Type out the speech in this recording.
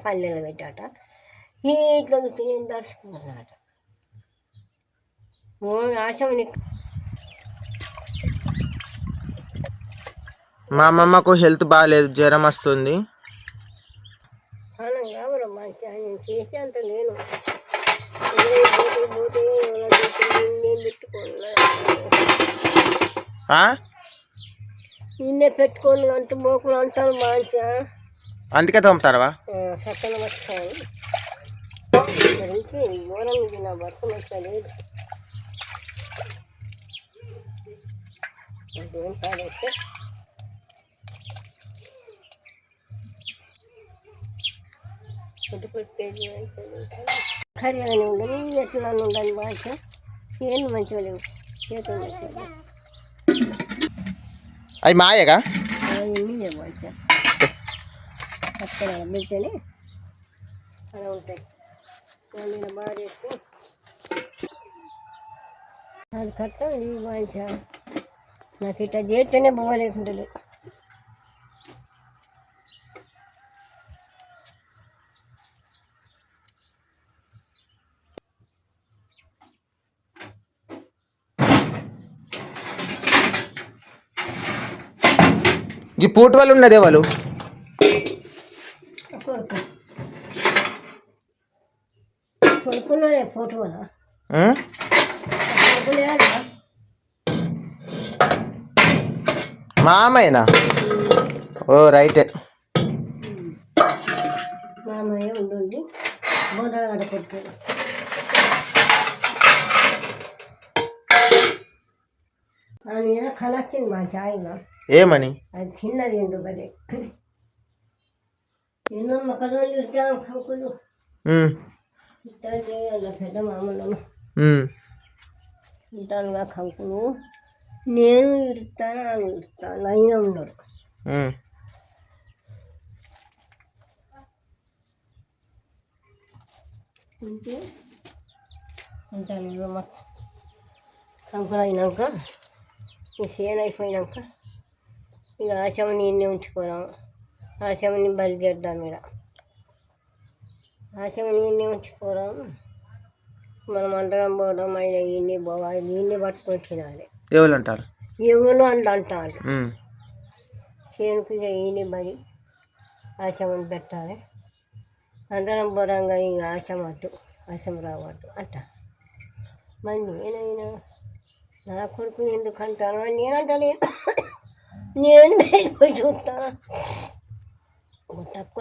పల్లెలు పెట్టాట ఇట్లా ఏం దర్శకున్నాట ఆశమని. మా అమ్మమ్మకు హెల్త్ బాగాలేదు, జ్వరం వస్తుంది. కావాలి మంచి ఆయన చేసే అంత నేను నిన్నే పెట్టుకొని అంటూ మోకులు అంటాను మంచిగా. అందుకే తోముతారా? చక్కగా వస్తాను ఘోరం. ఇది నా భర్త మంచిగా లేదు. అదేం కాదైతే పేజీ కర్రీ అని ఉండని ఎట్లా ఉండాలి భాష ఏం మంచిగా లేవు చేతులు మంచిగా అవి మాయగా మీరే భాష అక్కడ బిడ్డని అలా ఉంటాయి. నేను బాగా చేస్తే అది కట్టం ఈ భాష నాకు ఇట్లా చేస్తేనే బాగాలేకుంటుంది. ఈ పూట వాళ్ళు ఉన్నదే వాళ్ళు కొనుక్కున్నానే ఫోటో వల్ల మామయ్యనా? ఓ రైటే. మామయ్య ఉండి బోనాలు కొడుతుంది. అని కలొచ్చింది మా ఛాయలో. ఏమని? అది చిన్నది ఎందుకు అదే ఎన్నో మొక్కజొన్నలు ఇస్తాను కంకులు ఇట్లా చేయాలి పెద్ద మామూలు ఇటానుగా కంకులు నేను ఇస్తాను అని ఇస్తాను అయినా ఉండరు. అంటే ఉంటాను ఇక మా కంకులు అయినాక ఈ చేను అయిపోయినాక ఇక ఆశమని ఇన్ని ఉంచుకోరాం. ఆశమని బలి చేద్దాం. ఇక్కడ ఆశమని ఇన్ని ఉంచుకోరాం. మనం అందరం పోవడం అయినా ఇన్ని పోవాలి, ఇన్ని పట్టుకొని తినాలి. ఎవరు అంటారు? ఎవరు అంటారు. చేనుకు ఇక ఇన్ని బలి ఆశమని పెట్టాలి. అందరం పోరాం కానీ ఇక ఆశం వద్దు, ఆశం రావద్దు అంటారు. మరి నేనైనా నా కొడుకుని ఎందుకు అంటాను? నేనంటలేను. నేను పోయి చూస్తాను తక్కువ